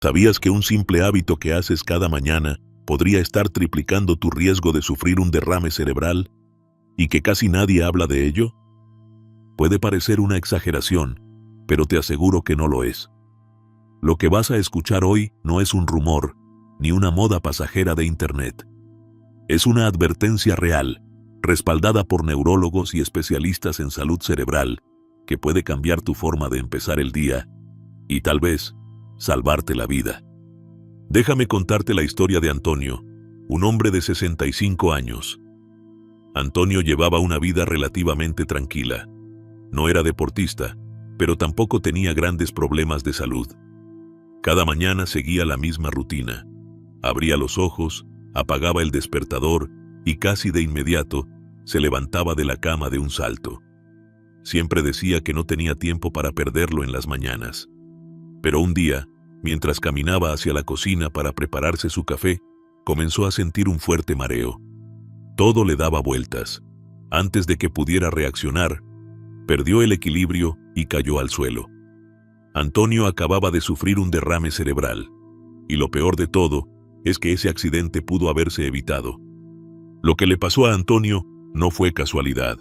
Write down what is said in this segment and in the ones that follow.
¿Sabías que un simple hábito que haces cada mañana podría estar triplicando tu riesgo de sufrir un derrame cerebral y que casi nadie habla de ello? Puede parecer una exageración, pero te aseguro que no lo es. Lo que vas a escuchar hoy no es un rumor, ni una moda pasajera de Internet. Es una advertencia real, respaldada por neurólogos y especialistas en salud cerebral, que puede cambiar tu forma de empezar el día y tal vez salvarte la vida. Déjame contarte la historia de Antonio, un hombre de 65 años. Antonio llevaba una vida relativamente tranquila. No era deportista, pero tampoco tenía grandes problemas de salud. Cada mañana seguía la misma rutina. Abría los ojos, apagaba el despertador y casi de inmediato se levantaba de la cama de un salto. Siempre decía que no tenía tiempo para perderlo en las mañanas. Pero un día, mientras caminaba hacia la cocina para prepararse su café, comenzó a sentir un fuerte mareo. Todo le daba vueltas. Antes de que pudiera reaccionar, perdió el equilibrio y cayó al suelo. Antonio acababa de sufrir un derrame cerebral. Y lo peor de todo es que ese accidente pudo haberse evitado. Lo que le pasó a Antonio no fue casualidad.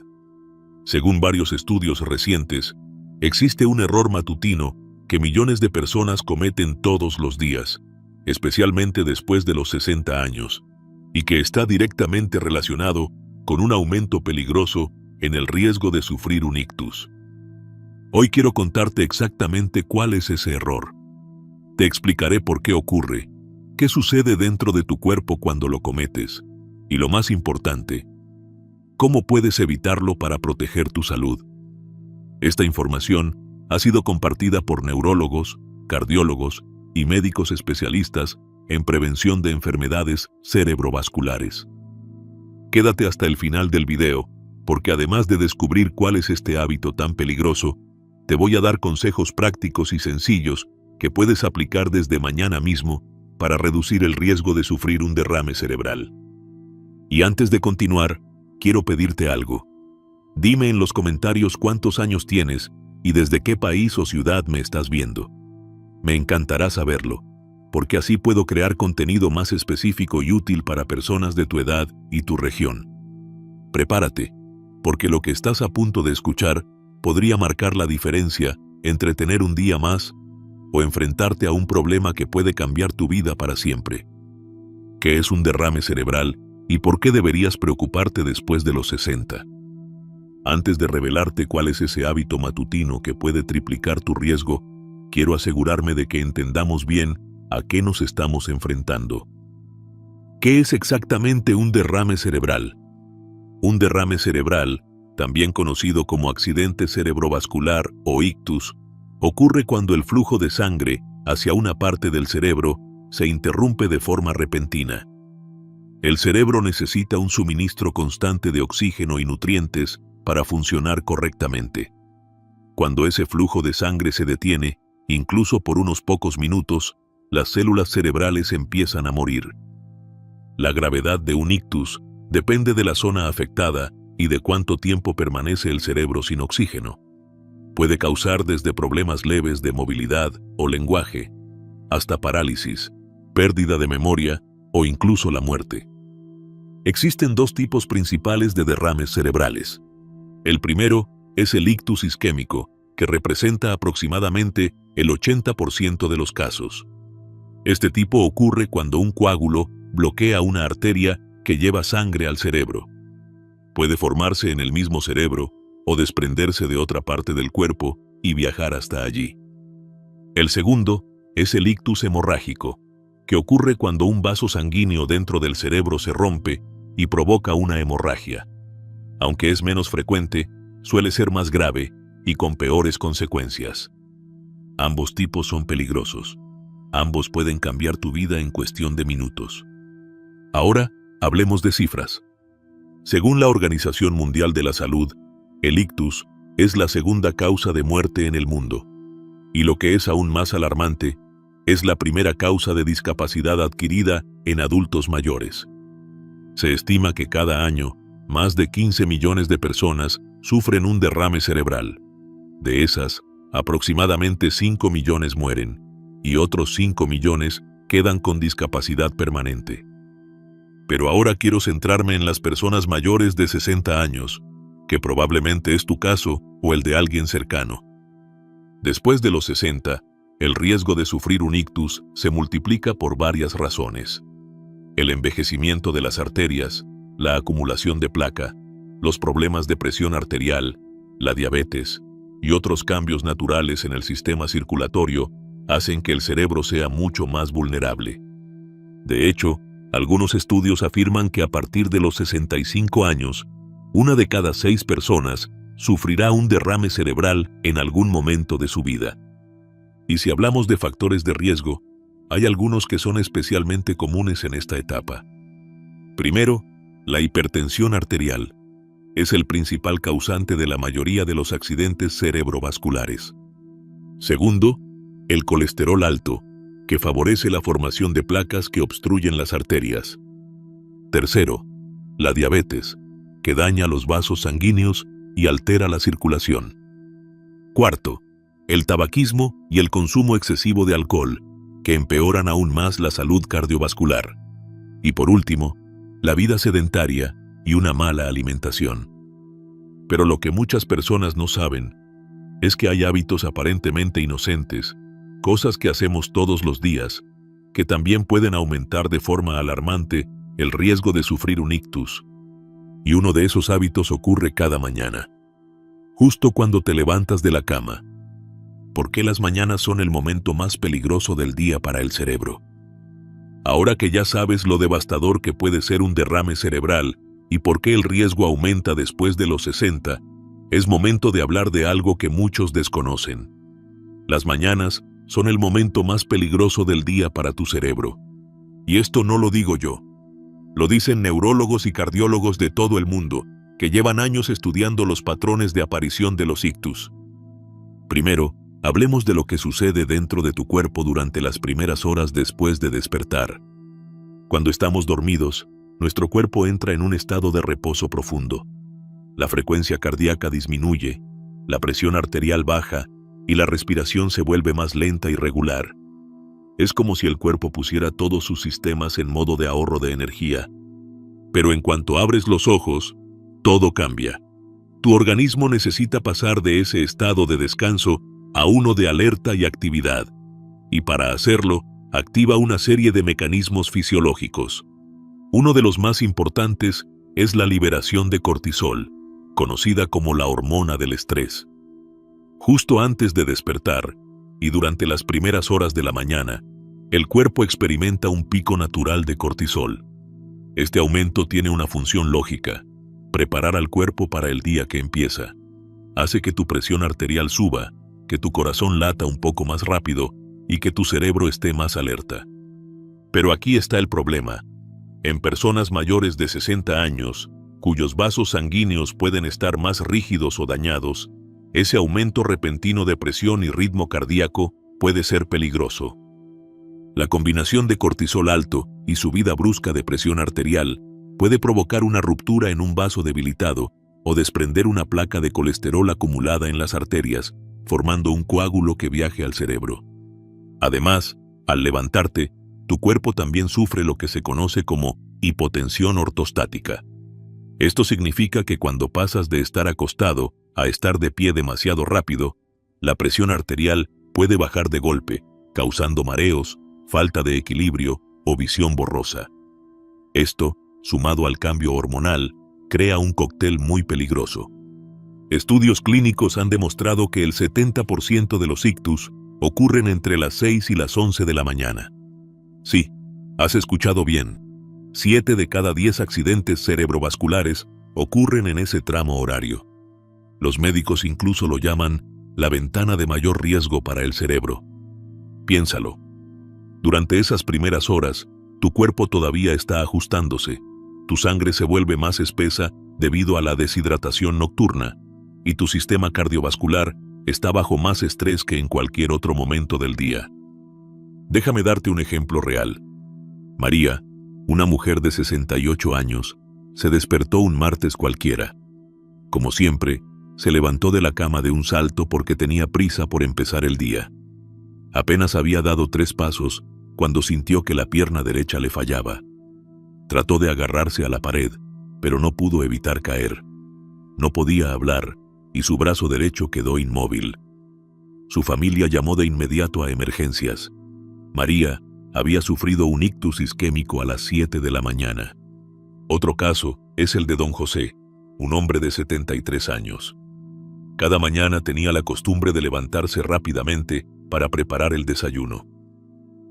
Según varios estudios recientes, existe un error matutino que millones de personas cometen todos los días, especialmente después de los 60 años, y que está directamente relacionado con un aumento peligroso en el riesgo de sufrir un ictus. Hoy quiero contarte exactamente cuál es ese error. Te explicaré por qué ocurre, qué sucede dentro de tu cuerpo cuando lo cometes, y lo más importante, cómo puedes evitarlo para proteger tu salud. Esta información ha sido compartida por neurólogos, cardiólogos y médicos especialistas en prevención de enfermedades cerebrovasculares. Quédate hasta el final del video, porque además de descubrir cuál es este hábito tan peligroso, te voy a dar consejos prácticos y sencillos que puedes aplicar desde mañana mismo para reducir el riesgo de sufrir un derrame cerebral. Y antes de continuar, quiero pedirte algo. Dime en los comentarios cuántos años tienes y desde qué país o ciudad me estás viendo. Me encantará saberlo, porque así puedo crear contenido más específico y útil para personas de tu edad y tu región. Prepárate, porque lo que estás a punto de escuchar podría marcar la diferencia entre tener un día más o enfrentarte a un problema que puede cambiar tu vida para siempre. ¿Qué es un derrame cerebral y por qué deberías preocuparte después de los 60? Antes de revelarte cuál es ese hábito matutino que puede triplicar tu riesgo, quiero asegurarme de que entendamos bien a qué nos estamos enfrentando. ¿Qué es exactamente un derrame cerebral? Un derrame cerebral, también conocido como accidente cerebrovascular o ictus, ocurre cuando el flujo de sangre hacia una parte del cerebro se interrumpe de forma repentina. El cerebro necesita un suministro constante de oxígeno y nutrientes para funcionar correctamente. Cuando ese flujo de sangre se detiene, incluso por unos pocos minutos, las células cerebrales empiezan a morir. La gravedad de un ictus depende de la zona afectada y de cuánto tiempo permanece el cerebro sin oxígeno. Puede causar desde problemas leves de movilidad o lenguaje, hasta parálisis, pérdida de memoria o incluso la muerte. Existen dos tipos principales de derrames cerebrales. El primero es el ictus isquémico, que representa aproximadamente el 80% de los casos. Este tipo ocurre cuando un coágulo bloquea una arteria que lleva sangre al cerebro. Puede formarse en el mismo cerebro o desprenderse de otra parte del cuerpo y viajar hasta allí. El segundo es el ictus hemorrágico, que ocurre cuando un vaso sanguíneo dentro del cerebro se rompe y provoca una hemorragia. Aunque es menos frecuente, suele ser más grave y con peores consecuencias. Ambos tipos son peligrosos. Ambos pueden cambiar tu vida en cuestión de minutos. Ahora, hablemos de cifras. Según la Organización Mundial de la Salud, el ictus es la segunda causa de muerte en el mundo. Y lo que es aún más alarmante, es la primera causa de discapacidad adquirida en adultos mayores. Se estima que cada año, más de 15 millones de personas sufren un derrame cerebral. De esas, aproximadamente 5 millones mueren. y otros 5 millones quedan con discapacidad permanente. Pero ahora quiero centrarme en las personas mayores de 60 años, que probablemente es tu caso o el de alguien cercano. Después de los 60, el riesgo de sufrir un ictus se multiplica por varias razones. El envejecimiento de las arterias, la acumulación de placa, los problemas de presión arterial, la diabetes y otros cambios naturales en el sistema circulatorio hacen que el cerebro sea mucho más vulnerable. De hecho, algunos estudios afirman que a partir de los 65 años, 1 de cada 6 personas sufrirá un derrame cerebral en algún momento de su vida. Y si hablamos de factores de riesgo, hay algunos que son especialmente comunes en esta etapa. Primero, la hipertensión arterial. Es el principal causante de la mayoría de los accidentes cerebrovasculares. Segundo, el colesterol alto, que favorece la formación de placas que obstruyen las arterias. Tercero, la diabetes, que daña los vasos sanguíneos y altera la circulación. Cuarto, el tabaquismo y el consumo excesivo de alcohol, que empeoran aún más la salud cardiovascular. Y por último, la vida sedentaria y una mala alimentación. Pero lo que muchas personas no saben es que hay hábitos aparentemente inocentes, cosas que hacemos todos los días, que también pueden aumentar de forma alarmante el riesgo de sufrir un ictus. Y uno de esos hábitos ocurre cada mañana, justo cuando te levantas de la cama. ¿Por qué las mañanas son el momento más peligroso del día para el cerebro? Ahora que ya sabes lo devastador que puede ser un derrame cerebral y por qué el riesgo aumenta después de los 60, es momento de hablar de algo que muchos desconocen. Las mañanas son el momento más peligroso del día para tu cerebro. Y esto no lo digo yo. Lo dicen neurólogos y cardiólogos de todo el mundo, que llevan años estudiando los patrones de aparición de los ictus. Primero, hablemos de lo que sucede dentro de tu cuerpo durante las primeras horas después de despertar. Cuando estamos dormidos, nuestro cuerpo entra en un estado de reposo profundo. La frecuencia cardíaca disminuye, la presión arterial baja y la respiración se vuelve más lenta y regular. Es como si el cuerpo pusiera todos sus sistemas en modo de ahorro de energía. Pero en cuanto abres los ojos, todo cambia. Tu organismo necesita pasar de ese estado de descanso a uno de alerta y actividad, y para hacerlo, activa una serie de mecanismos fisiológicos. Uno de los más importantes es la liberación de cortisol, conocida como la hormona del estrés. Justo antes de despertar, y durante las primeras horas de la mañana, el cuerpo experimenta un pico natural de cortisol. Este aumento tiene una función lógica: preparar al cuerpo para el día que empieza. Hace que tu presión arterial suba, que tu corazón lata un poco más rápido y que tu cerebro esté más alerta. Pero aquí está el problema. En personas mayores de 60 años, cuyos vasos sanguíneos pueden estar más rígidos o dañados, ese aumento repentino de presión y ritmo cardíaco puede ser peligroso. La combinación de cortisol alto y subida brusca de presión arterial puede provocar una ruptura en un vaso debilitado o desprender una placa de colesterol acumulada en las arterias, formando un coágulo que viaje al cerebro. Además, al levantarte, tu cuerpo también sufre lo que se conoce como hipotensión ortostática. Esto significa que cuando pasas de estar acostado a estar de pie demasiado rápido, la presión arterial puede bajar de golpe, causando mareos, falta de equilibrio o visión borrosa. Esto, sumado al cambio hormonal, crea un cóctel muy peligroso. Estudios clínicos han demostrado que el 70% de los ictus ocurren entre las 6 y las 11 de la mañana. Sí, has escuchado bien. 7 de cada 10 accidentes cerebrovasculares ocurren en ese tramo horario. Los médicos incluso lo llaman la ventana de mayor riesgo para el cerebro. Piénsalo. Durante esas primeras horas, tu cuerpo todavía está ajustándose, tu sangre se vuelve más espesa debido a la deshidratación nocturna, y tu sistema cardiovascular está bajo más estrés que en cualquier otro momento del día. Déjame darte un ejemplo real. María, una mujer de 68 años, se despertó un martes cualquiera. Como siempre, se levantó de la cama de un salto porque tenía prisa por empezar el día. Apenas había dado 3 pasos cuando sintió que la pierna derecha le fallaba. Trató de agarrarse a la pared, pero no pudo evitar caer. No podía hablar y su brazo derecho quedó inmóvil. Su familia llamó de inmediato a emergencias. María había sufrido un ictus isquémico a las 7 de la mañana. Otro caso es el de don José, un hombre de 73 años. Cada mañana tenía la costumbre de levantarse rápidamente para preparar el desayuno.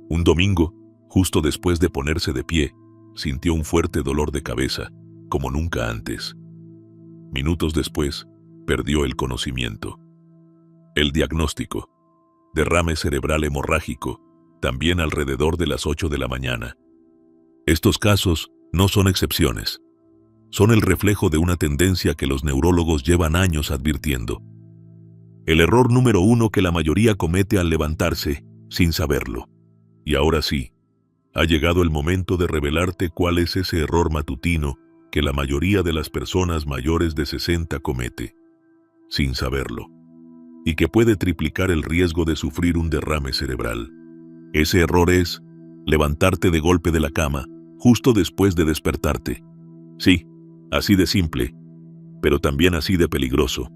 Un domingo, justo después de ponerse de pie, sintió un fuerte dolor de cabeza, como nunca antes. Minutos después, perdió el conocimiento. El diagnóstico: derrame cerebral hemorrágico, también alrededor de las 8 de la mañana. Estos casos no son excepciones. Son el reflejo de una tendencia que los neurólogos llevan años advirtiendo. El error número 1 que la mayoría comete al levantarse, sin saberlo. Y ahora sí, ha llegado el momento de revelarte cuál es ese error matutino que la mayoría de las personas mayores de 60 comete, sin saberlo, y que puede triplicar el riesgo de sufrir un derrame cerebral. Ese error es levantarte de golpe de la cama, justo después de despertarte. Sí, así de simple, pero también así de peligroso.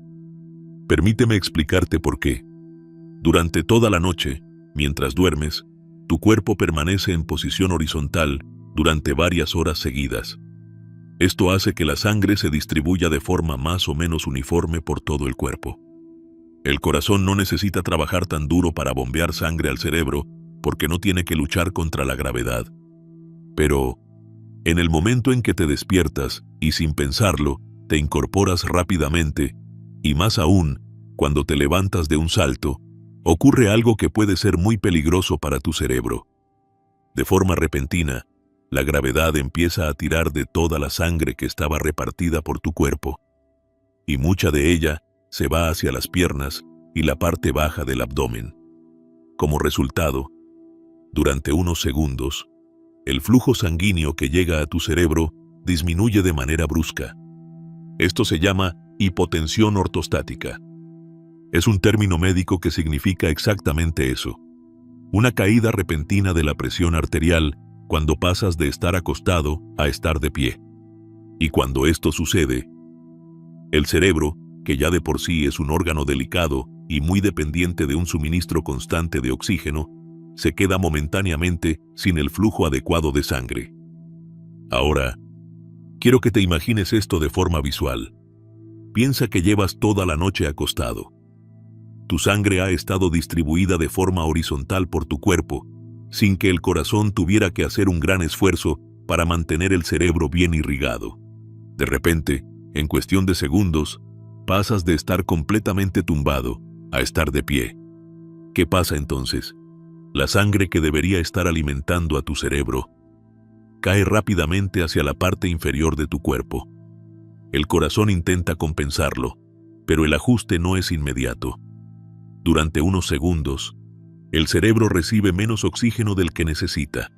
Permíteme explicarte por qué. Durante toda la noche, mientras duermes, tu cuerpo permanece en posición horizontal durante varias horas seguidas. Esto hace que la sangre se distribuya de forma más o menos uniforme por todo el cuerpo. El corazón no necesita trabajar tan duro para bombear sangre al cerebro porque no tiene que luchar contra la gravedad. Pero, en el momento en que te despiertas y sin pensarlo, te incorporas rápidamente, y más aún, cuando te levantas de un salto, ocurre algo que puede ser muy peligroso para tu cerebro. De forma repentina, la gravedad empieza a tirar de toda la sangre que estaba repartida por tu cuerpo, y mucha de ella se va hacia las piernas y la parte baja del abdomen. Como resultado, durante unos segundos, el flujo sanguíneo que llega a tu cerebro disminuye de manera brusca. Esto se llama hipotensión ortostática. Es un término médico que significa exactamente eso: una caída repentina de la presión arterial cuando pasas de estar acostado a estar de pie. Y cuando esto sucede, el cerebro, que ya de por sí es un órgano delicado y muy dependiente de un suministro constante de oxígeno, se queda momentáneamente sin el flujo adecuado de sangre. Ahora, quiero que te imagines esto de forma visual. Piensa que llevas toda la noche acostado. Tu sangre ha estado distribuida de forma horizontal por tu cuerpo, sin que el corazón tuviera que hacer un gran esfuerzo para mantener el cerebro bien irrigado. De repente, en cuestión de segundos, pasas de estar completamente tumbado a estar de pie. ¿Qué pasa entonces? La sangre que debería estar alimentando a tu cerebro cae rápidamente hacia la parte inferior de tu cuerpo. El corazón intenta compensarlo, pero el ajuste no es inmediato. Durante unos segundos, el cerebro recibe menos oxígeno del que necesita.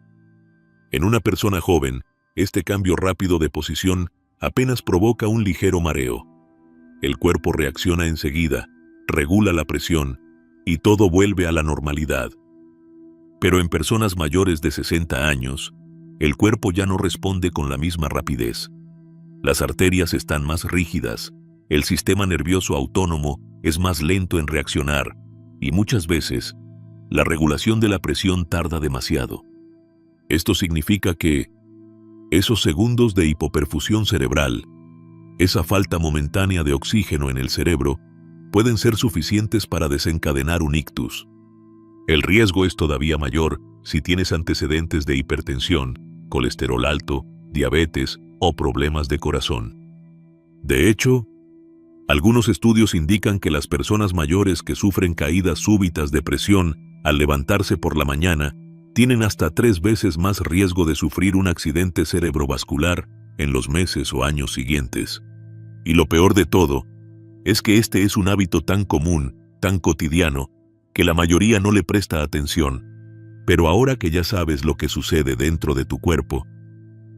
En una persona joven, este cambio rápido de posición apenas provoca un ligero mareo. El cuerpo reacciona enseguida, regula la presión y todo vuelve a la normalidad. Pero en personas mayores de 60 años, el cuerpo ya no responde con la misma rapidez. Las arterias están más rígidas, el sistema nervioso autónomo es más lento en reaccionar y muchas veces la regulación de la presión tarda demasiado. Esto significa que esos segundos de hipoperfusión cerebral, esa falta momentánea de oxígeno en el cerebro, pueden ser suficientes para desencadenar un ictus. El riesgo es todavía mayor si tienes antecedentes de hipertensión, colesterol alto, diabetes o problemas de corazón. De hecho, algunos estudios indican que las personas mayores que sufren caídas súbitas de presión al levantarse por la mañana tienen hasta 3 veces más riesgo de sufrir un accidente cerebrovascular en los meses o años siguientes. Y lo peor de todo es que este es un hábito tan común, tan cotidiano, que la mayoría no le presta atención. Pero ahora que ya sabes lo que sucede dentro de tu cuerpo,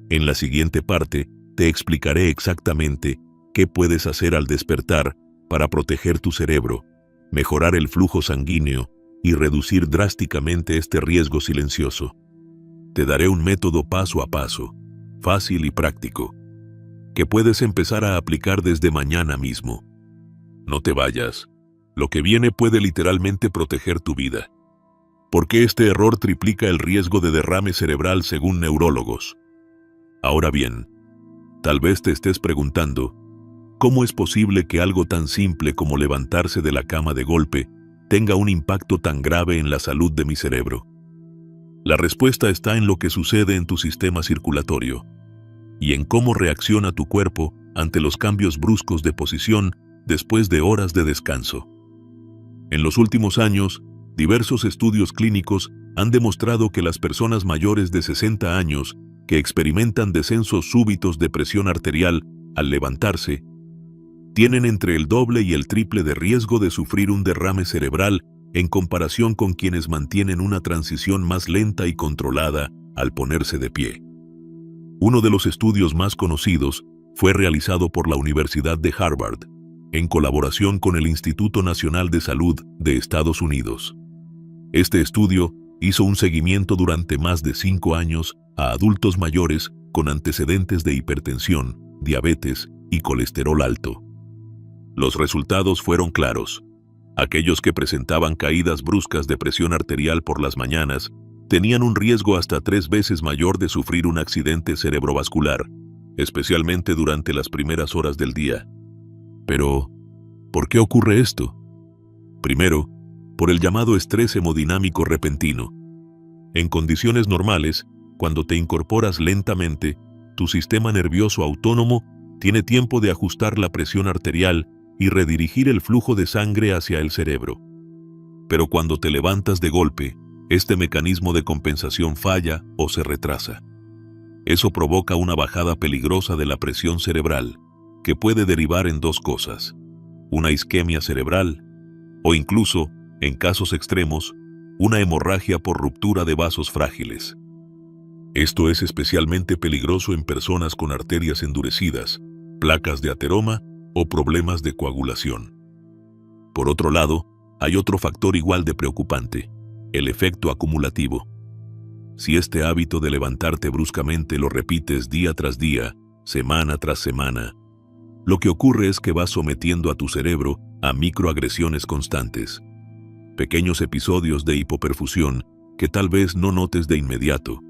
en la siguiente parte te explicaré exactamente qué puedes hacer al despertar para proteger tu cerebro, mejorar el flujo sanguíneo y reducir drásticamente este riesgo silencioso. Te daré un método paso a paso, fácil y práctico, que puedes empezar a aplicar desde mañana mismo. No te vayas. Lo que viene puede literalmente proteger tu vida. Porque este error triplica el riesgo de derrame cerebral según neurólogos. Ahora bien, tal vez te estés preguntando, ¿cómo es posible que algo tan simple como levantarse de la cama de golpe tenga un impacto tan grave en la salud de mi cerebro? La respuesta está en lo que sucede en tu sistema circulatorio y en cómo reacciona tu cuerpo ante los cambios bruscos de posición después de horas de descanso. En los últimos años, diversos estudios clínicos han demostrado que las personas mayores de 60 años que experimentan descensos súbitos de presión arterial al levantarse, tienen entre el doble y el triple de riesgo de sufrir un derrame cerebral en comparación con quienes mantienen una transición más lenta y controlada al ponerse de pie. Uno de los estudios más conocidos fue realizado por la Universidad de Harvard, en colaboración con el Instituto Nacional de Salud de Estados Unidos. Este estudio hizo un seguimiento durante más de 5 años a adultos mayores con antecedentes de hipertensión, diabetes y colesterol alto. Los resultados fueron claros. Aquellos que presentaban caídas bruscas de presión arterial por las mañanas tenían un riesgo hasta 3 veces mayor de sufrir un accidente cerebrovascular, especialmente durante las primeras horas del día. Pero, ¿por qué ocurre esto? Primero, por el llamado estrés hemodinámico repentino. En condiciones normales, cuando te incorporas lentamente, tu sistema nervioso autónomo tiene tiempo de ajustar la presión arterial y redirigir el flujo de sangre hacia el cerebro. Pero cuando te levantas de golpe, este mecanismo de compensación falla o se retrasa. Eso provoca una bajada peligrosa de la presión cerebral, que puede derivar en 2 cosas: una isquemia cerebral o incluso, en casos extremos, una hemorragia por ruptura de vasos frágiles. Esto es especialmente peligroso en personas con arterias endurecidas, placas de ateroma o problemas de coagulación. Por otro lado, hay otro factor igual de preocupante: el efecto acumulativo. Si este hábito de levantarte bruscamente lo repites día tras día, semana tras semana, lo que ocurre es que vas sometiendo a tu cerebro a microagresiones constantes, pequeños episodios de hipoperfusión que tal vez no notes de inmediato,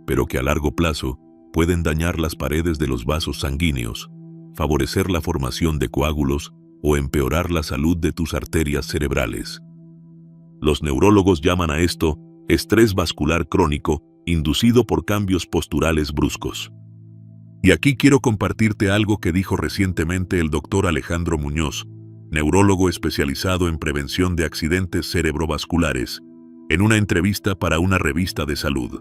pero que a largo plazo pueden dañar las paredes de los vasos sanguíneos, favorecer la formación de coágulos o empeorar la salud de tus arterias cerebrales. Los neurólogos llaman a esto estrés vascular crónico inducido por cambios posturales bruscos. Y aquí quiero compartirte algo que dijo recientemente el doctor Alejandro Muñoz, neurólogo especializado en prevención de accidentes cerebrovasculares, en una entrevista para una revista de salud.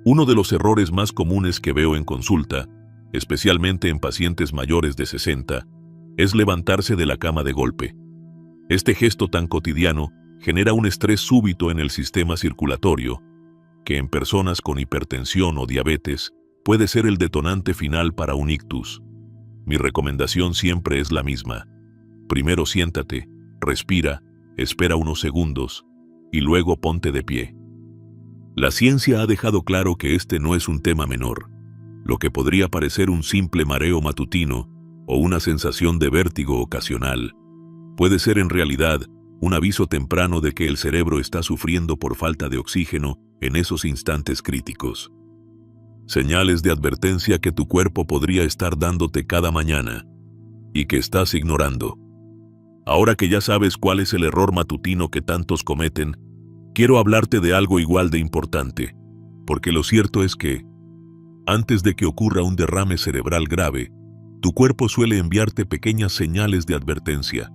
Uno de los errores más comunes que veo en consulta, especialmente en pacientes mayores de 60, es levantarse de la cama de golpe. Este gesto tan cotidiano genera un estrés súbito en el sistema circulatorio, que en personas con hipertensión o diabetes puede ser el detonante final para un ictus. Mi recomendación siempre es la misma. Primero siéntate, respira, espera unos segundos, y luego ponte de pie. La ciencia ha dejado claro que este no es un tema menor. Lo que podría parecer un simple mareo matutino o una sensación de vértigo ocasional puede ser en realidad un aviso temprano de que el cerebro está sufriendo por falta de oxígeno en esos instantes críticos. Señales de advertencia que tu cuerpo podría estar dándote cada mañana y que estás ignorando. Ahora que ya sabes cuál es el error matutino que tantos cometen, quiero hablarte de algo igual de importante, porque lo cierto es que, antes de que ocurra un derrame cerebral grave, tu cuerpo suele enviarte pequeñas señales de advertencia,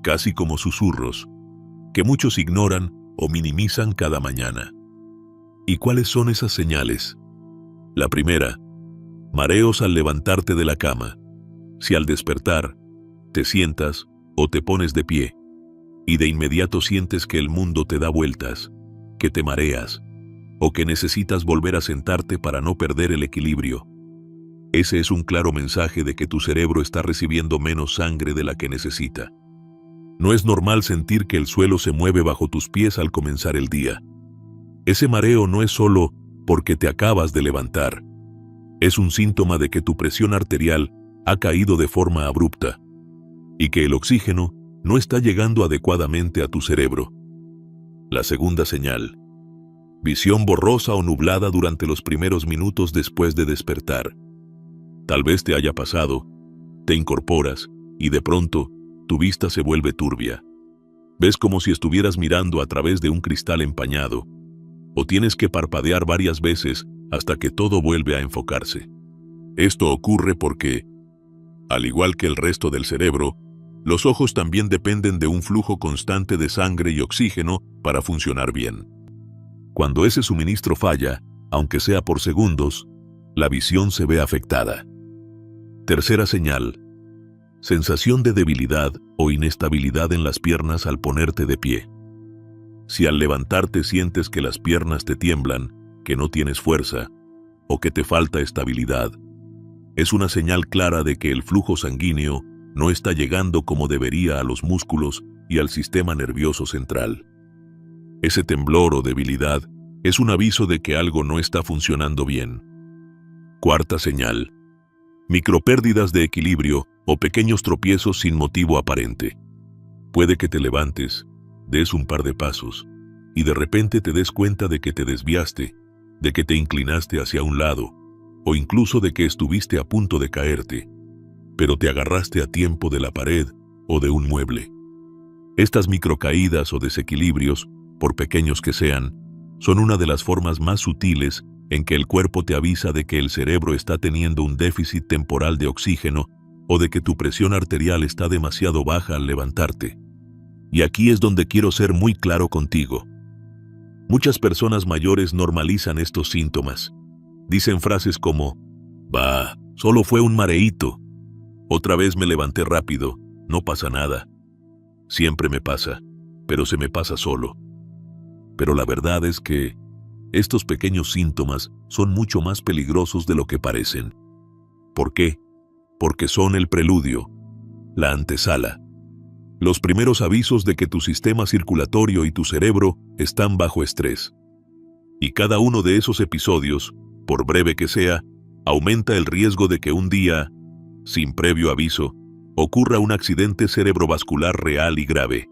casi como susurros, que muchos ignoran o minimizan cada mañana. ¿Y cuáles son esas señales? La primera, mareos al levantarte de la cama. Si al despertar, te sientas o te pones de pie, y de inmediato sientes que el mundo te da vueltas, que te mareas, o que necesitas volver a sentarte para no perder el equilibrio. Ese es un claro mensaje de que tu cerebro está recibiendo menos sangre de la que necesita. No es normal sentir que el suelo se mueve bajo tus pies al comenzar el día. Ese mareo no es solo porque te acabas de levantar. Es un síntoma de que tu presión arterial ha caído de forma abrupta y que el oxígeno no está llegando adecuadamente a tu cerebro. La segunda señal: visión borrosa o nublada durante los primeros minutos después de despertar. Tal vez te haya pasado, te incorporas y de pronto tu vista se vuelve turbia. Ves como si estuvieras mirando a través de un cristal empañado, o tienes que parpadear varias veces hasta que todo vuelve a enfocarse. Esto ocurre porque, al igual que el resto del cerebro, los ojos también dependen de un flujo constante de sangre y oxígeno para funcionar bien. Cuando ese suministro falla, aunque sea por segundos, la visión se ve afectada. Tercera señal: sensación de debilidad o inestabilidad en las piernas al ponerte de pie. Si al levantarte sientes que las piernas te tiemblan, que no tienes fuerza, o que te falta estabilidad, es una señal clara de que el flujo sanguíneo no está llegando como debería a los músculos y al sistema nervioso central. Ese temblor o debilidad es un aviso de que algo no está funcionando bien. Cuarta señal: micropérdidas de equilibrio o pequeños tropiezos sin motivo aparente. Puede que te levantes, des un par de pasos, y de repente te des cuenta de que te desviaste, de que te inclinaste hacia un lado, o incluso de que estuviste a punto de caerte, pero te agarraste a tiempo de la pared o de un mueble. Estas microcaídas o desequilibrios, por pequeños que sean, son una de las formas más sutiles en que el cuerpo te avisa de que el cerebro está teniendo un déficit temporal de oxígeno o de que tu presión arterial está demasiado baja al levantarte. Y aquí es donde quiero ser muy claro contigo. Muchas personas mayores normalizan estos síntomas. Dicen frases como: «Bah, solo fue un mareíto. Otra vez me levanté rápido, no pasa nada. Siempre me pasa, pero se me pasa solo». Pero la verdad es que estos pequeños síntomas son mucho más peligrosos de lo que parecen. ¿Por qué? Porque son el preludio, la antesala, los primeros avisos de que tu sistema circulatorio y tu cerebro están bajo estrés. Y cada uno de esos episodios, por breve que sea, aumenta el riesgo de que un día, sin previo aviso, ocurra un accidente cerebrovascular real y grave.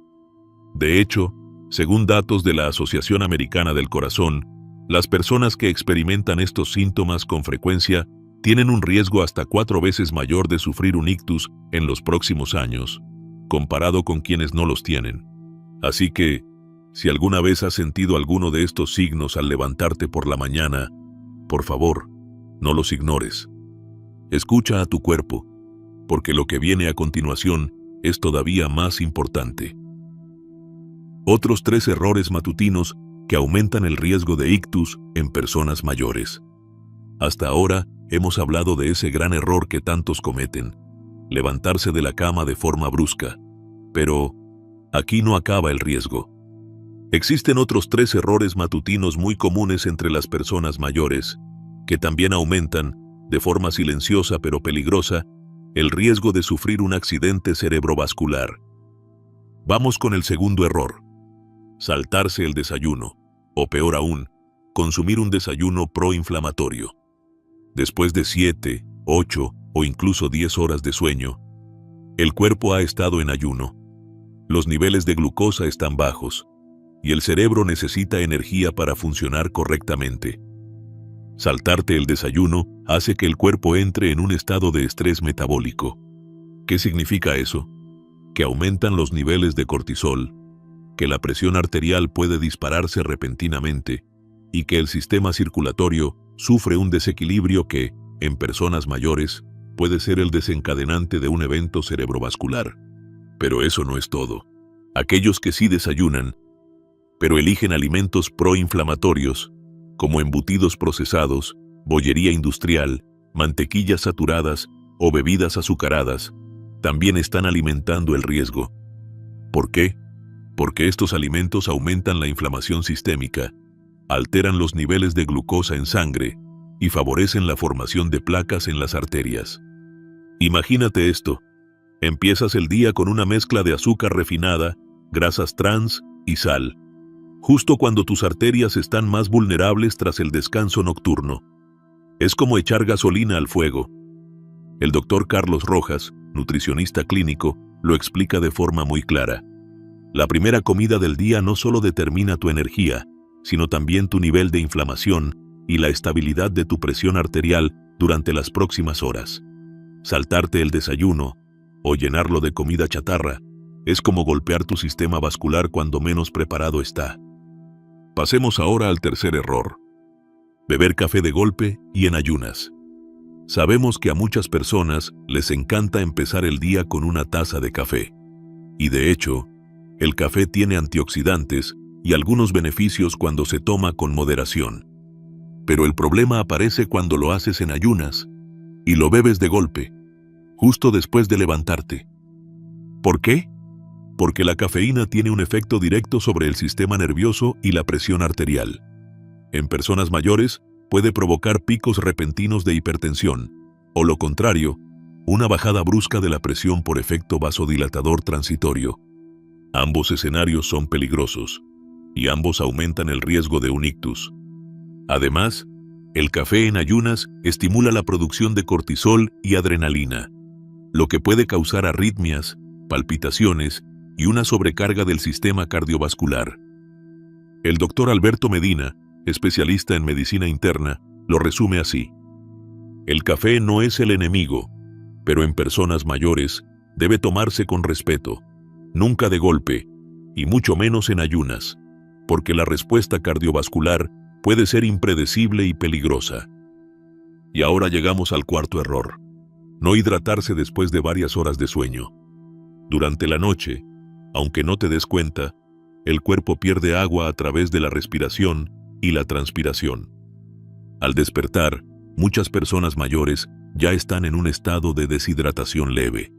De hecho, según datos de la Asociación Americana del Corazón, las personas que experimentan estos síntomas con frecuencia tienen un riesgo hasta 4 veces mayor de sufrir un ictus en los próximos años, comparado con quienes no los tienen. Así que, si alguna vez has sentido alguno de estos signos al levantarte por la mañana, por favor, no los ignores. Escucha a tu cuerpo, porque lo que viene a continuación es todavía más importante. Otros 3 errores matutinos que aumentan el riesgo de ictus en personas mayores. Hasta ahora hemos hablado de ese gran error que tantos cometen: levantarse de la cama de forma brusca. Pero aquí no acaba el riesgo. Existen otros 3 errores matutinos muy comunes entre las personas mayores, que también aumentan, de forma silenciosa pero peligrosa, el riesgo de sufrir un accidente cerebrovascular. Vamos con el segundo error: saltarse el desayuno, o peor aún, consumir un desayuno proinflamatorio. Después de 7, 8 o incluso 10 horas de sueño, el cuerpo ha estado en ayuno. Los niveles de glucosa están bajos, y el cerebro necesita energía para funcionar correctamente. Saltarte el desayuno hace que el cuerpo entre en un estado de estrés metabólico. ¿Qué significa eso? Que aumentan los niveles de cortisol, que la presión arterial puede dispararse repentinamente y que el sistema circulatorio sufre un desequilibrio que, en personas mayores, puede ser el desencadenante de un evento cerebrovascular. Pero eso no es todo. Aquellos que sí desayunan, pero eligen alimentos proinflamatorios, como embutidos procesados, bollería industrial, mantequillas saturadas o bebidas azucaradas, también están alimentando el riesgo. ¿Por qué? Porque estos alimentos aumentan la inflamación sistémica, alteran los niveles de glucosa en sangre y favorecen la formación de placas en las arterias. Imagínate esto: Empiezas el día con una mezcla de azúcar refinada, grasas trans y sal, justo cuando tus arterias están más vulnerables tras el descanso nocturno. Es como echar gasolina al fuego. El doctor Carlos Rojas, nutricionista clínico, lo explica de forma muy clara. La primera comida del día no solo determina tu energía, sino también tu nivel de inflamación y la estabilidad de tu presión arterial durante las próximas horas. Saltarte el desayuno o llenarlo de comida chatarra es como golpear tu sistema vascular cuando menos preparado está. Pasemos ahora al tercer error: beber café de golpe y en ayunas. Sabemos que a muchas personas les encanta empezar el día con una taza de café. Y de hecho, el café tiene antioxidantes y algunos beneficios cuando se toma con moderación. Pero el problema aparece cuando lo haces en ayunas y lo bebes de golpe, justo después de levantarte. ¿Por qué? Porque la cafeína tiene un efecto directo sobre el sistema nervioso y la presión arterial. En personas mayores, puede provocar picos repentinos de hipertensión, o lo contrario, una bajada brusca de la presión por efecto vasodilatador transitorio. Ambos escenarios son peligrosos, y ambos aumentan el riesgo de un ictus. Además, el café en ayunas estimula la producción de cortisol y adrenalina, lo que puede causar arritmias, palpitaciones y una sobrecarga del sistema cardiovascular. El doctor Alberto Medina, especialista en medicina interna, lo resume así: el café no es el enemigo, pero en personas mayores debe tomarse con respeto, nunca de golpe, y mucho menos en ayunas, porque la respuesta cardiovascular puede ser impredecible y peligrosa. Y ahora llegamos al cuarto error: no hidratarse después de varias horas de sueño. Durante la noche, aunque no te des cuenta, el cuerpo pierde agua a través de la respiración y la transpiración. Al despertar, muchas personas mayores ya están en un estado de deshidratación leve.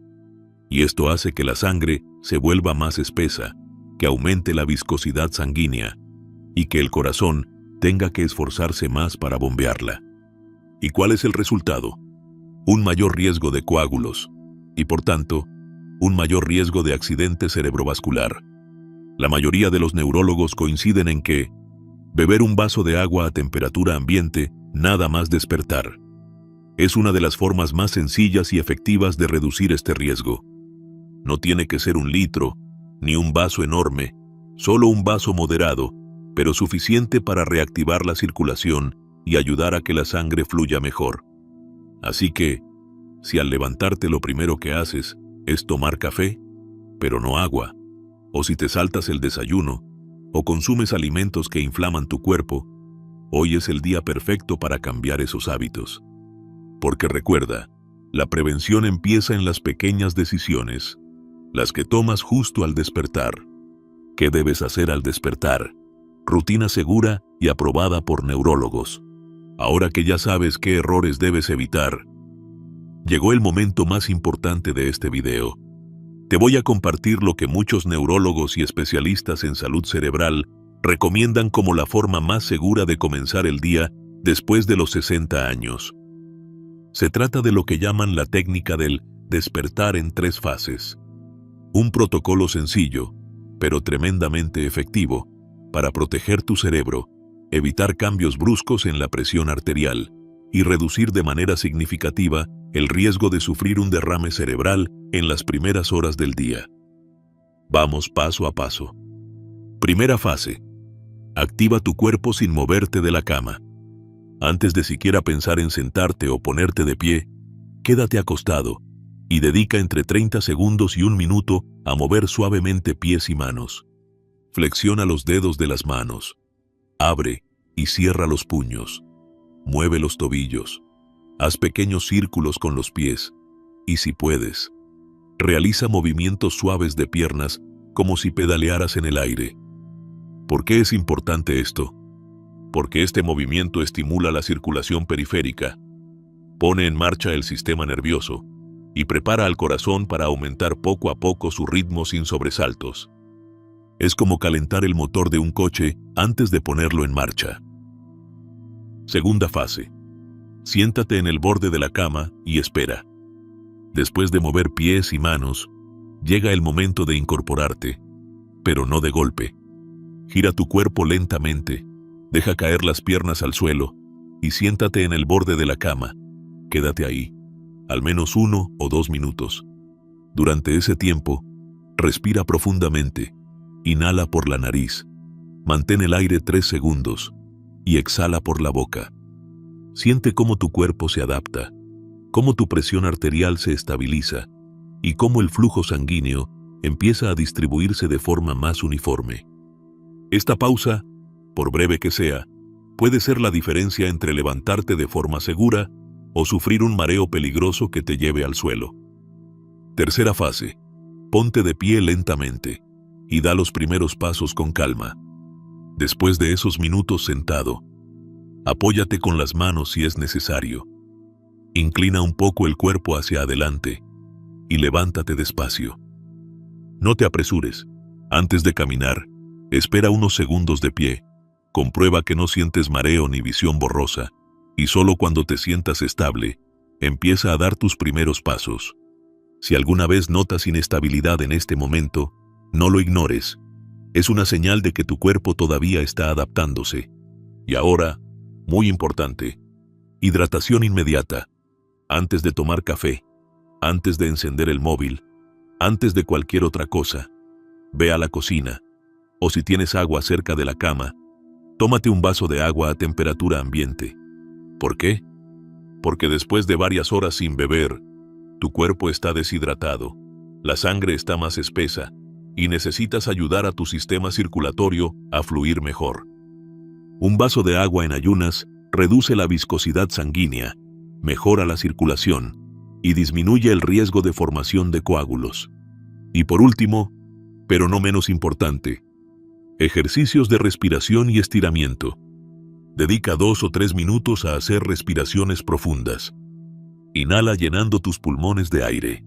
Y esto hace que la sangre se vuelva más espesa, que aumente la viscosidad sanguínea y que el corazón tenga que esforzarse más para bombearla. ¿Y cuál es el resultado? Un mayor riesgo de coágulos y, por tanto, un mayor riesgo de accidente cerebrovascular. La mayoría de los neurólogos coinciden en que beber un vaso de agua a temperatura ambiente, nada más despertar, es una de las formas más sencillas y efectivas de reducir este riesgo. No tiene que ser 1 litro, ni un vaso enorme, solo un vaso moderado, pero suficiente para reactivar la circulación y ayudar a que la sangre fluya mejor. Así que, si al levantarte lo primero que haces es tomar café, pero no agua, o si te saltas el desayuno, o consumes alimentos que inflaman tu cuerpo, hoy es el día perfecto para cambiar esos hábitos. Porque recuerda, la prevención empieza en las pequeñas decisiones, las que tomas justo al despertar. ¿Qué debes hacer al despertar? Rutina segura y aprobada por neurólogos. Ahora que ya sabes qué errores debes evitar, llegó el momento más importante de este video. Te voy a compartir lo que muchos neurólogos y especialistas en salud cerebral recomiendan como la forma más segura de comenzar el día después de los 60 años. Se trata de lo que llaman la técnica del despertar en 3 fases. Un protocolo sencillo, pero tremendamente efectivo, para proteger tu cerebro, evitar cambios bruscos en la presión arterial y reducir de manera significativa el riesgo de sufrir un derrame cerebral en las primeras horas del día. Vamos paso a paso. Primera fase. Activa tu cuerpo sin moverte de la cama. Antes de siquiera pensar en sentarte o ponerte de pie, quédate acostado y dedica entre 30 segundos y 1 minuto a mover suavemente pies y manos. Flexiona los dedos de las manos. Abre y cierra los puños. Mueve los tobillos. Haz pequeños círculos con los pies. Y si puedes, realiza movimientos suaves de piernas como si pedalearas en el aire. ¿Por qué es importante esto? Porque este movimiento estimula la circulación periférica, pone en marcha el sistema nervioso y prepara al corazón para aumentar poco a poco su ritmo sin sobresaltos. Es como calentar el motor de un coche antes de ponerlo en marcha. Segunda fase. Siéntate en el borde de la cama y espera. Después de mover pies y manos, llega el momento de incorporarte, pero no de golpe. Gira tu cuerpo lentamente, deja caer las piernas al suelo y siéntate en el borde de la cama. Quédate ahí, al menos 1 o 2 minutos. Durante ese tiempo, respira profundamente, inhala por la nariz, mantén el aire 3 segundos y exhala por la boca. Siente cómo tu cuerpo se adapta, cómo tu presión arterial se estabiliza y cómo el flujo sanguíneo empieza a distribuirse de forma más uniforme. Esta pausa, por breve que sea, puede ser la diferencia entre levantarte de forma segura o sufrir un mareo peligroso que te lleve al suelo. Tercera fase. Ponte de pie lentamente y da los primeros pasos con calma. Después de esos minutos sentado, apóyate con las manos si es necesario. Inclina un poco el cuerpo hacia adelante y levántate despacio. No te apresures. Antes de caminar, espera unos segundos de pie. Comprueba que no sientes mareo ni visión borrosa, y solo cuando te sientas estable, empieza a dar tus primeros pasos. Si alguna vez notas inestabilidad en este momento, no lo ignores. Es una señal de que tu cuerpo todavía está adaptándose. Y ahora, muy importante, hidratación inmediata. Antes de tomar café, antes de encender el móvil, antes de cualquier otra cosa, ve a la cocina, o si tienes agua cerca de la cama, tómate un vaso de agua a temperatura ambiente. ¿Por qué? Porque después de varias horas sin beber, tu cuerpo está deshidratado, la sangre está más espesa y necesitas ayudar a tu sistema circulatorio a fluir mejor. Un vaso de agua en ayunas reduce la viscosidad sanguínea, mejora la circulación y disminuye el riesgo de formación de coágulos. Y por último, pero no menos importante, ejercicios de respiración y estiramiento. Dedica 2 o 3 minutos a hacer respiraciones profundas. Inhala llenando tus pulmones de aire.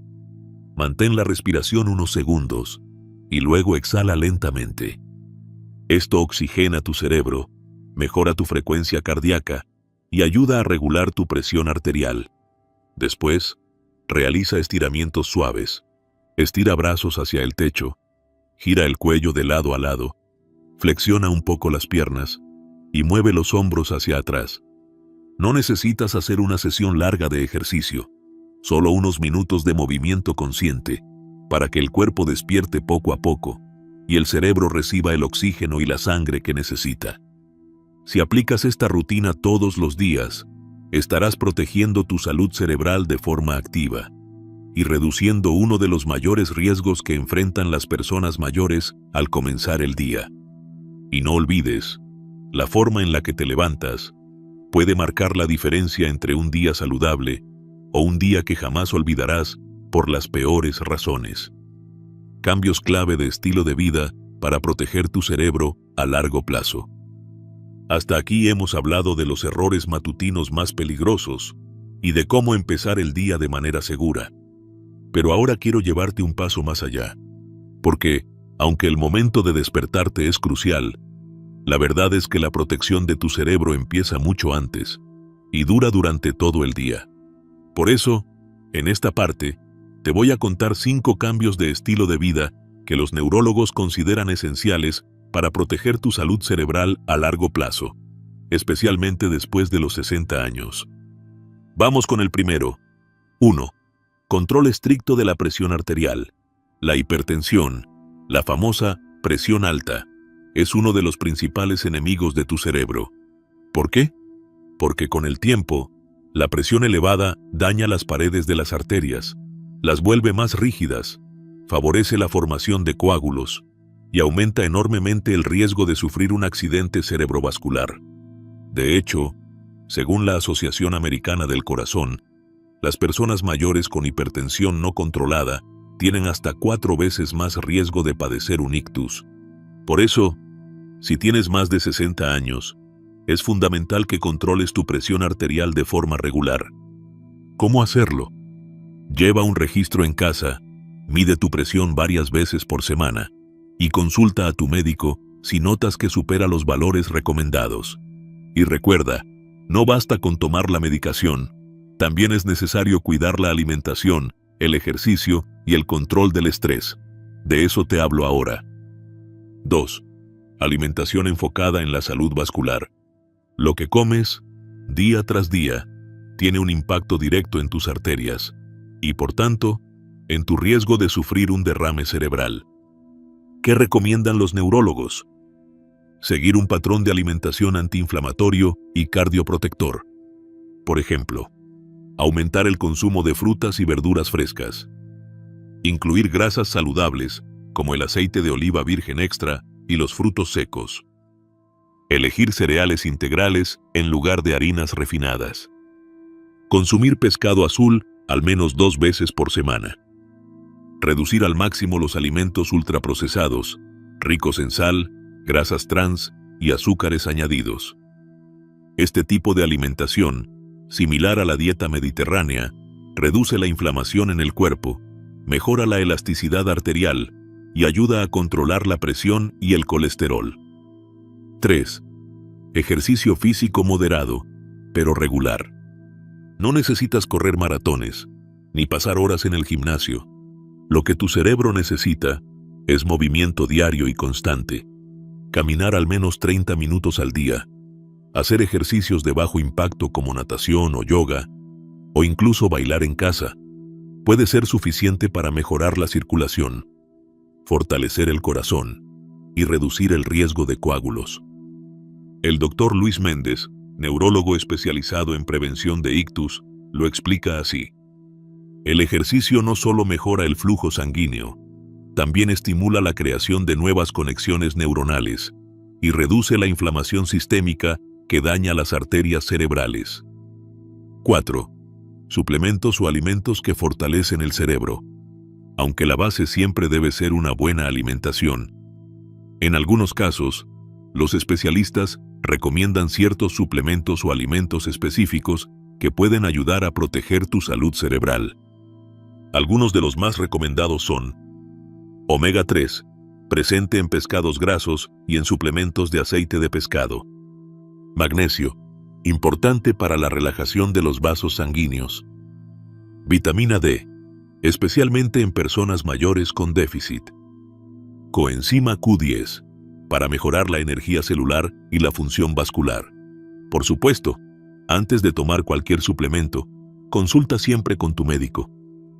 Mantén la respiración unos segundos y luego exhala lentamente. Esto oxigena tu cerebro, mejora tu frecuencia cardíaca y ayuda a regular tu presión arterial. Después, realiza estiramientos suaves. Estira brazos hacia el techo, gira el cuello de lado a lado, flexiona un poco las piernas y mueve los hombros hacia atrás. No necesitas hacer una sesión larga de ejercicio, solo unos minutos de movimiento consciente, para que el cuerpo despierte poco a poco y el cerebro reciba el oxígeno y la sangre que necesita. Si aplicas esta rutina todos los días, estarás protegiendo tu salud cerebral de forma activa y reduciendo uno de los mayores riesgos que enfrentan las personas mayores al comenzar el día. Y no olvides, la forma en la que te levantas puede marcar la diferencia entre un día saludable o un día que jamás olvidarás por las peores razones. Cambios clave de estilo de vida para proteger tu cerebro a largo plazo. Hasta aquí hemos hablado de los errores matutinos más peligrosos y de cómo empezar el día de manera segura. Pero ahora quiero llevarte un paso más allá, porque, aunque el momento de despertarte es crucial, la verdad es que la protección de tu cerebro empieza mucho antes y dura durante todo el día. Por eso, en esta parte, te voy a contar 5 cambios de estilo de vida que los neurólogos consideran esenciales para proteger tu salud cerebral a largo plazo, especialmente después de los 60 años. Vamos con el primero. 1. Control estricto de la presión arterial. La hipertensión, la famosa presión alta, es uno de los principales enemigos de tu cerebro. ¿Por qué? Porque con el tiempo, la presión elevada daña las paredes de las arterias, las vuelve más rígidas, favorece la formación de coágulos y aumenta enormemente el riesgo de sufrir un accidente cerebrovascular. De hecho, según la Asociación Americana del Corazón, las personas mayores con hipertensión no controlada tienen hasta 4 veces más riesgo de padecer un ictus. Por eso, si tienes más de 60 años, es fundamental que controles tu presión arterial de forma regular. ¿Cómo hacerlo? Lleva un registro en casa, mide tu presión varias veces por semana y consulta a tu médico si notas que supera los valores recomendados. Y recuerda, no basta con tomar la medicación, también es necesario cuidar la alimentación el ejercicio y el control del estrés. De eso te hablo ahora. 2. Alimentación enfocada en la salud vascular. Lo que comes, día tras día, tiene un impacto directo en tus arterias y, por tanto, en tu riesgo de sufrir un derrame cerebral. ¿Qué recomiendan los neurólogos? Seguir un patrón de alimentación antiinflamatorio y cardioprotector. Por ejemplo, aumentar el consumo de frutas y verduras frescas. Incluir grasas saludables, como el aceite de oliva virgen extra y los frutos secos. Elegir cereales integrales en lugar de harinas refinadas. Consumir pescado azul al menos 2 veces por semana. Reducir al máximo los alimentos ultraprocesados, ricos en sal, grasas trans y azúcares añadidos. Este tipo de alimentación, similar a la dieta mediterránea, reduce la inflamación en el cuerpo, mejora la elasticidad arterial y ayuda a controlar la presión y el colesterol. 3. Ejercicio físico moderado, pero regular. No necesitas correr maratones, ni pasar horas en el gimnasio. Lo que tu cerebro necesita es movimiento diario y constante. Caminar al menos 30 minutos al día, hacer ejercicios de bajo impacto como natación o yoga, o incluso bailar en casa, puede ser suficiente para mejorar la circulación, fortalecer el corazón y reducir el riesgo de coágulos. El Dr. Luis Méndez, neurólogo especializado en prevención de ictus, lo explica así. El ejercicio no solo mejora el flujo sanguíneo, también estimula la creación de nuevas conexiones neuronales y reduce la inflamación sistémica que daña las arterias cerebrales. 4. Suplementos o alimentos que fortalecen el cerebro. Aunque la base siempre debe ser una buena alimentación, en algunos casos, los especialistas recomiendan ciertos suplementos o alimentos específicos que pueden ayudar a proteger tu salud cerebral. Algunos de los más recomendados son Omega 3, presente en pescados grasos y en suplementos de aceite de pescado. Magnesio, importante para la relajación de los vasos sanguíneos. Vitamina D, especialmente en personas mayores con déficit. Coenzima Q10, para mejorar la energía celular y la función vascular. Por supuesto, antes de tomar cualquier suplemento, consulta siempre con tu médico.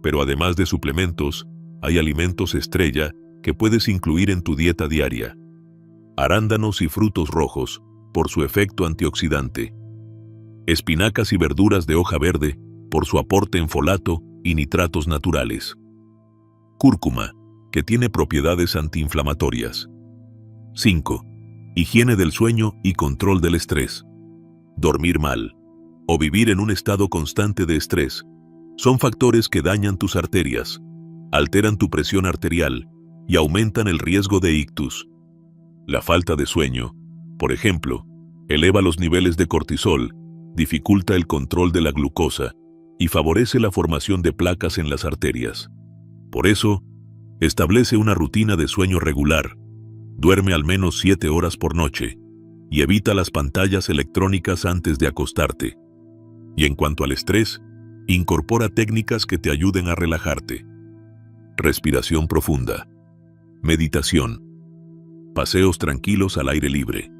Pero además de suplementos, hay alimentos estrella que puedes incluir en tu dieta diaria. Arándanos y frutos rojos, por su efecto antioxidante. Espinacas y verduras de hoja verde, por su aporte en folato y nitratos naturales. Cúrcuma, que tiene propiedades antiinflamatorias. 5. Higiene del sueño y control del estrés. Dormir mal o vivir en un estado constante de estrés son factores que dañan tus arterias, alteran tu presión arterial y aumentan el riesgo de ictus. La falta de sueño, por ejemplo, eleva los niveles de cortisol, dificulta el control de la glucosa y favorece la formación de placas en las arterias. Por eso, establece una rutina de sueño regular, duerme al menos 7 horas por noche y evita las pantallas electrónicas antes de acostarte. Y en cuanto al estrés, incorpora técnicas que te ayuden a relajarte. Respiración profunda, meditación, paseos tranquilos al aire libre,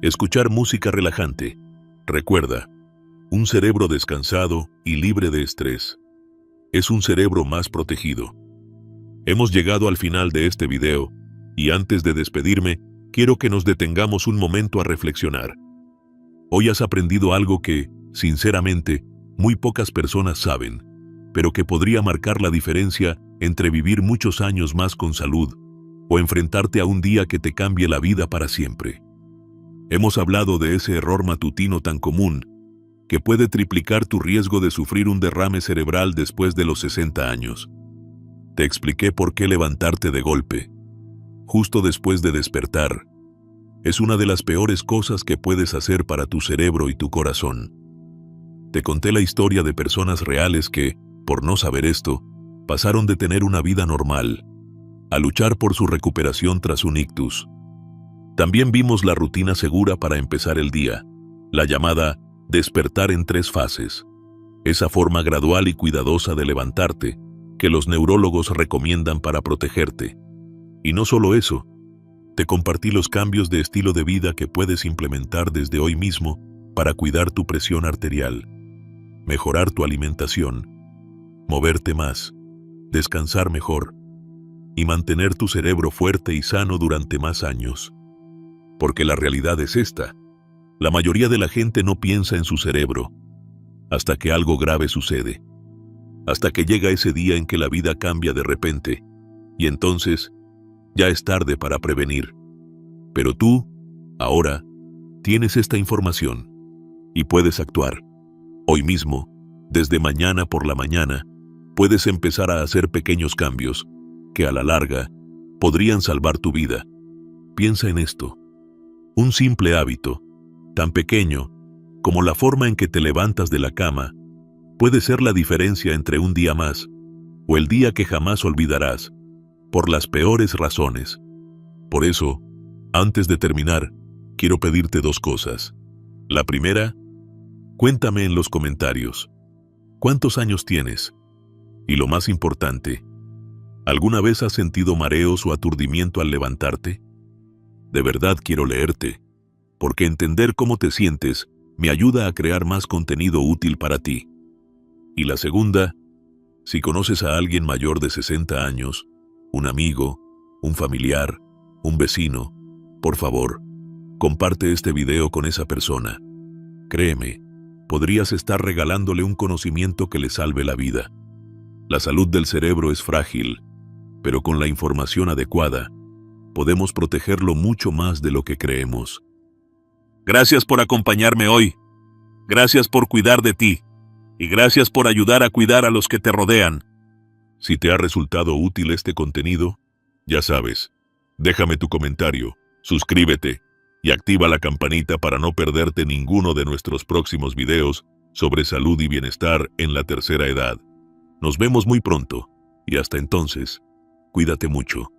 escuchar música relajante. Recuerda, un cerebro descansado y libre de estrés es un cerebro más protegido. Hemos llegado al final de este video y antes de despedirme, quiero que nos detengamos un momento a reflexionar. Hoy has aprendido algo que, sinceramente, muy pocas personas saben, pero que podría marcar la diferencia entre vivir muchos años más con salud o enfrentarte a un día que te cambie la vida para siempre. Hemos hablado de ese error matutino tan común que puede triplicar tu riesgo de sufrir un derrame cerebral después de los 60 años. Te expliqué por qué levantarte de golpe, justo después de despertar, es una de las peores cosas que puedes hacer para tu cerebro y tu corazón. Te conté la historia de personas reales que, por no saber esto, pasaron de tener una vida normal a luchar por su recuperación tras un ictus. También vimos la rutina segura para empezar el día, la llamada despertar en 3 fases. esa forma gradual y cuidadosa de levantarte que los neurólogos recomiendan para protegerte. Y no solo eso, te compartí los cambios de estilo de vida que puedes implementar desde hoy mismo para cuidar tu presión arterial, mejorar tu alimentación, moverte más, descansar mejor y mantener tu cerebro fuerte y sano durante más años. Porque la realidad es esta: la mayoría de la gente no piensa en su cerebro hasta que algo grave sucede, hasta que llega ese día en que la vida cambia de repente, y entonces ya es tarde para prevenir. Pero tú, ahora, tienes esta información y puedes actuar. Hoy mismo, desde mañana por la mañana, puedes empezar a hacer pequeños cambios que a la larga podrían salvar tu vida. Piensa en esto: un simple hábito, tan pequeño como la forma en que te levantas de la cama, puede ser la diferencia entre un día más o el día que jamás olvidarás, por las peores razones. Por eso, antes de terminar, quiero pedirte dos cosas. La primera, cuéntame en los comentarios, ¿cuántos años tienes? Y lo más importante, ¿alguna vez has sentido mareos o aturdimiento al levantarte? De verdad quiero leerte, porque entender cómo te sientes me ayuda a crear más contenido útil para ti. Y la segunda, si conoces a alguien mayor de 60 años, un amigo, un familiar, un vecino, por favor, comparte este video con esa persona. Créeme, podrías estar regalándole un conocimiento que le salve la vida. La salud del cerebro es frágil, pero con la información adecuada, podemos protegerlo mucho más de lo que creemos. Gracias por acompañarme hoy. Gracias por cuidar de ti. Y gracias por ayudar a cuidar a los que te rodean. Si te ha resultado útil este contenido, ya sabes, déjame tu comentario, suscríbete y activa la campanita para no perderte ninguno de nuestros próximos videos sobre salud y bienestar en la tercera edad. Nos vemos muy pronto y hasta entonces, cuídate mucho.